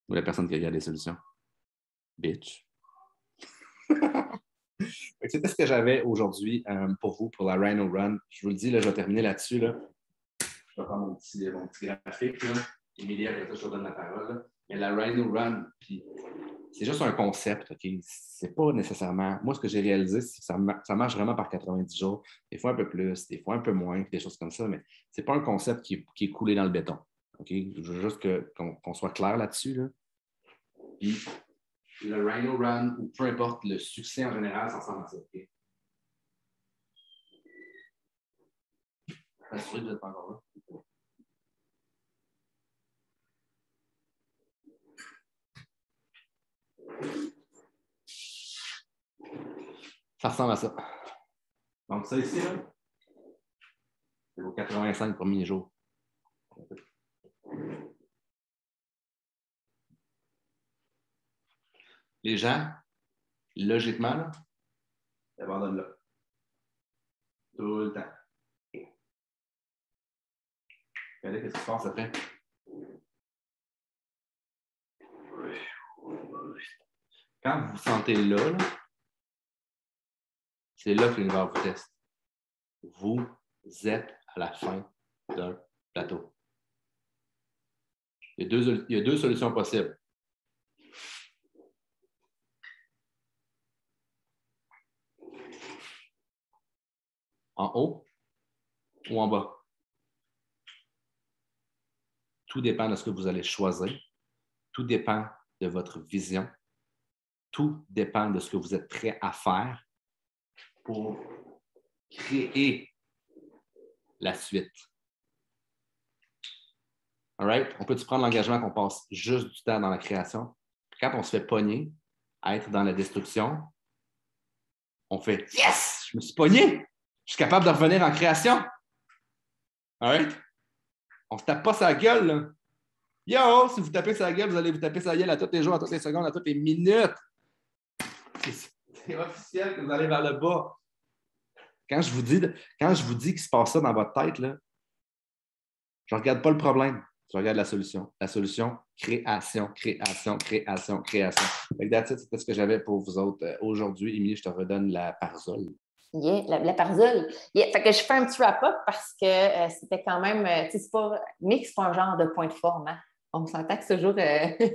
ou la personne qui regarde les solutions? Bitch. C'était ce que j'avais aujourd'hui pour vous, pour la Rhino Run. Je vous le dis, là, je vais terminer là-dessus. Là. Je vais prendre mon petit graphique. Là. Émilie, après ça, je te donne la parole. Là. Mais la Rhino Run, puis c'est juste un concept, OK? C'est pas nécessairement... Moi, ce que j'ai réalisé, c'est que ça marche vraiment par 90 jours. Des fois un peu plus, des fois un peu moins, des choses comme ça, mais c'est pas un concept qui est coulé dans le béton. OK? Je veux juste qu'on soit clair là-dessus. Là. Puis, le Rhino Run, ou peu importe, le succès en général, ça ressemble à ça. OK? Assurez que vous n'êtes pas encore là. Ça ressemble à ça. Donc, ça ici, là, c'est vos 85 premiers jours. Les gens, logiquement, là, ils abandonnent là. Tout le temps. Regardez qu'est-ce qui se passe après. Quand vous vous sentez là, c'est là que l'univers vous teste. Vous êtes à la fin d'un plateau. Il y a deux solutions possibles. En haut ou en bas. Tout dépend de ce que vous allez choisir Tout dépend de votre vision. Tout dépend de ce que vous êtes prêt à faire pour créer la suite. All right? On peut-tu prendre l'engagement qu'on passe juste du temps dans la création? Puis quand on se fait pogner à être dans la destruction, on fait « Yes! Je me suis pogné! Je suis capable de revenir en création! » All right? On ne se tape pas sa gueule, là. Yo! Si vous tapez sa gueule, vous allez vous taper sa gueule à tous les jours, à toutes les secondes, à toutes les minutes. C'est officiel que vous allez vers le bas. Quand je vous dis qu'il se passe ça dans votre tête, là, je ne regarde pas le problème. Je regarde la solution. La solution, création, création, création, création. Fait que that's it, c'était ce que j'avais pour vous autres aujourd'hui. Émilie, je te redonne la parole. Yeah, la parole. Yeah. Fait que je fais un petit wrap-up parce que c'était quand même, c'est pas un genre de point de forme. Hein? On s'entend que ce jour,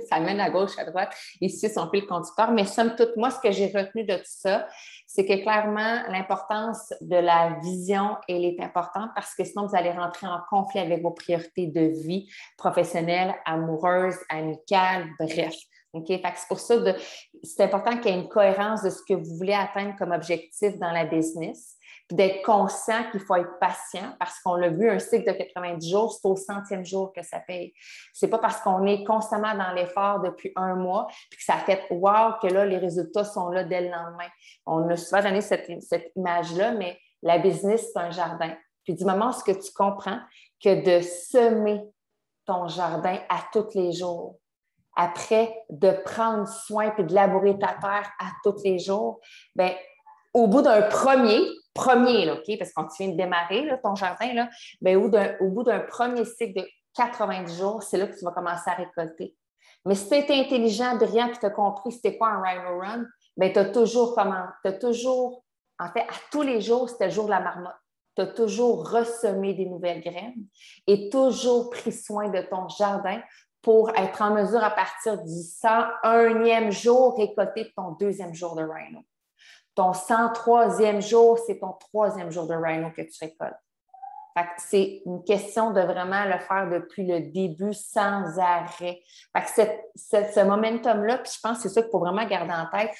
ça mène à gauche, à droite. Ici, c'est un fil conducteur. Mais somme toute, moi, ce que j'ai retenu de tout ça, c'est que clairement, l'importance de la vision, elle est importante parce que sinon, vous allez rentrer en conflit avec vos priorités de vie professionnelle, amoureuse, amicale, bref. OK? Fait que c'est pour ça que c'est important qu'il y ait une cohérence de ce que vous voulez atteindre comme objectif dans la business, puis d'être conscient qu'il faut être patient parce qu'on l'a vu, un cycle de 90 jours, c'est au 100e jour que ça paye. C'est pas parce qu'on est constamment dans l'effort depuis un mois puis que ça fait « wow » que là, les résultats sont là dès le lendemain. On a souvent donné cette image-là, mais la business, c'est un jardin. Puis du moment où tu comprends que de semer ton jardin à tous les jours, après de prendre soin puis de labourer ta terre à tous les jours, bien, au bout d'un premier là, OK, parce qu'on vient de démarrer là, ton jardin, là, bien, au bout d'un premier cycle de 90 jours, c'est là que tu vas commencer à récolter. Mais si tu as été intelligent, brillant, que tu as compris c'était quoi un Rhino Run, bien, tu as toujours, en fait, à tous les jours, c'était le jour de la marmotte. Tu as toujours ressemé des nouvelles graines et toujours pris soin de ton jardin pour être en mesure, à partir du 101e jour, récolter ton 2e jour de Rhino. Ton 103e jour, c'est ton 3e jour de Rhino que tu récoltes. Fait que c'est une question de vraiment le faire depuis le début sans arrêt. Fait que ce momentum-là, puis je pense que c'est ça qu'il faut vraiment garder en tête.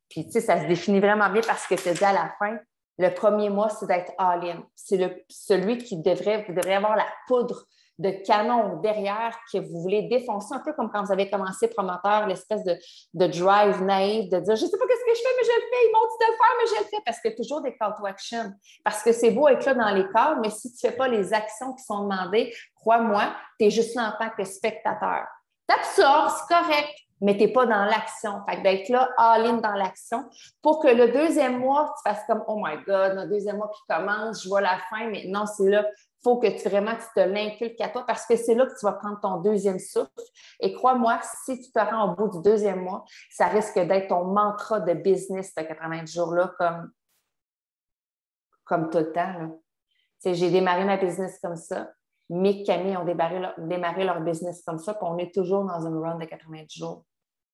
Puis, tu sais, ça se définit vraiment bien parce que tu as dit à la fin, le premier mois, c'est d'être all-in. C'est celui qui vous devriez avoir la poudre de canon derrière que vous voulez défoncer, un peu comme quand vous avez commencé promoteur, l'espèce de drive naïf, de dire « je ne sais pas ce que je fais, mais je le fais, ils m'ont dit de le faire, mais je le fais », parce que toujours des call to action. Parce que c'est beau être là dans les calls, mais si tu ne fais pas les actions qui sont demandées, crois-moi, tu es juste là en tant que spectateur. Tu absorbes, c'est correct, mais tu n'es pas dans l'action. Fait que d'être là, all-in dans l'action, pour que le 2e mois, tu fasses comme « oh my God, le 2e mois qui commence, je vois la fin », mais non, c'est là. Il faut que tu te l'inculques à toi parce que c'est là que tu vas prendre ton 2e souffle. Et crois-moi, si tu te rends au bout du 2e mois, ça risque d'être ton mantra de business de 90 jours-là comme tout le temps. Là. J'ai démarré ma business comme ça. Mick, Camille ont démarré leur business comme ça, puis on est toujours dans une run de 90 jours.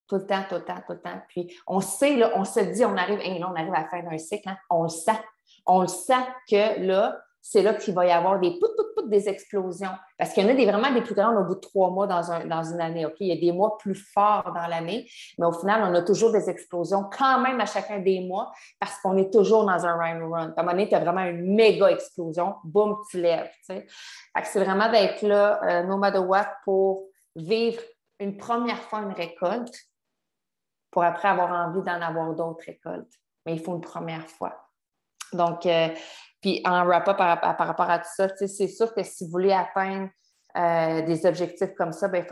Tout le temps, tout le temps, tout le temps. Puis on sait, là, on se dit, on arrive à la fin d'un cycle, hein, on le sent. On le sent que là, c'est là qu'il va y avoir des explosions. Parce qu'il y en a vraiment des plus grandes au bout de 3 mois dans une année. OK? Il y a des mois plus forts dans l'année, mais au final, on a toujours des explosions quand même à chacun des mois parce qu'on est toujours dans un Rhino Run. À un moment donné, tu as vraiment une méga explosion. Boum, tu lèves. Tu sais? Fait que c'est vraiment d'être là, no matter what, pour vivre une première fois une récolte pour après avoir envie d'en avoir d'autres récoltes. Mais il faut une première fois. Donc, puis en wrap-up par rapport à tout ça, c'est sûr que si vous voulez atteindre des objectifs comme ça, il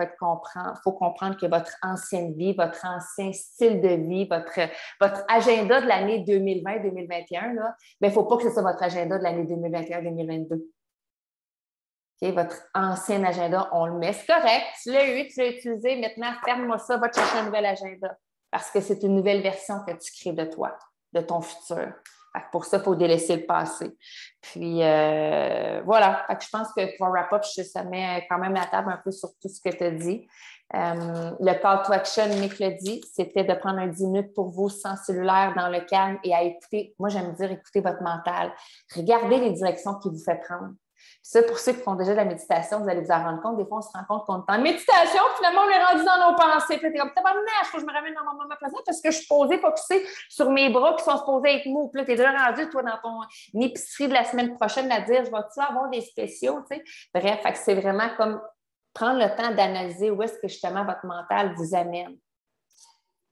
faut comprendre que votre ancienne vie, votre ancien style de vie, votre agenda de l'année 2020-2021, il ne faut pas que ce soit votre agenda de l'année 2021-2022. Okay? Votre ancien agenda, on le met. C'est correct, tu l'as eu, tu l'as utilisé, maintenant, ferme-moi ça, va te chercher un nouvel agenda. Parce que c'est une nouvelle version que tu crées de toi, de ton futur. Pour ça, il faut délaisser le passé. Puis, voilà. Je pense que pour un wrap-up, ça met quand même la table un peu sur tout ce que tu as dit. Le call to action, Mick l'a dit, c'était de prendre un 10 minutes pour vous sans cellulaire, dans le calme et à écouter. Moi, j'aime dire écouter votre mental. Regardez les directions qu'il vous fait prendre. Ça, pour ceux qui font déjà de la méditation, vous allez vous en rendre compte. Des fois, on se rend compte qu'on est en méditation, finalement, on est rendu dans nos pensées. Puis, t'es comme, il faut que je me ramène dans mon moment présent parce que je suis posée, focusée sur mes bras qui sont supposés être mous. Puis là, t'es déjà rendu, toi, dans ton épicerie de la semaine prochaine à dire, je vais-tu avoir des spéciaux, tu sais? Bref, c'est vraiment comme prendre le temps d'analyser où est-ce que justement votre mental vous amène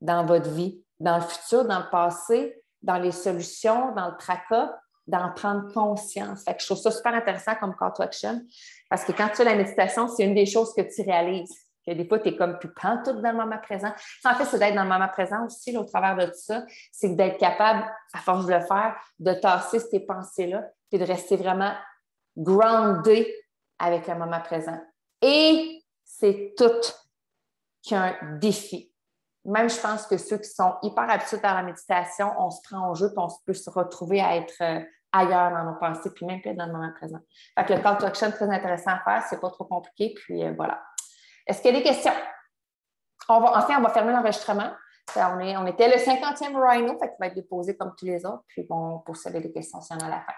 dans votre vie, dans le futur, dans le passé, dans les solutions, dans le tracas, d'en prendre conscience. Fait que je trouve ça super intéressant comme call to action parce que quand tu fais la méditation, c'est une des choses que tu réalises. Que des fois, tu es comme plus pantoute dans le moment présent. Ça, en fait, c'est d'être dans le moment présent aussi, là, au travers de tout ça. C'est d'être capable, à force de le faire, de tasser ces pensées-là et de rester vraiment groundé avec le moment présent. Et c'est tout qu'un défi. Même, je pense que ceux qui sont hyper habitués à la méditation, on se prend au jeu et on peut se retrouver à être ailleurs dans nos pensées, puis même plus dans le moment présent. Fait que le call to action, très intéressant à faire, c'est pas trop compliqué, puis voilà. Est-ce qu'il y a des questions? On va fermer l'enregistrement. On était le 50e Rhino, fait qu'il va être déposé comme tous les autres, puis bon, pour savoir des questions, s'il y en a à la fin.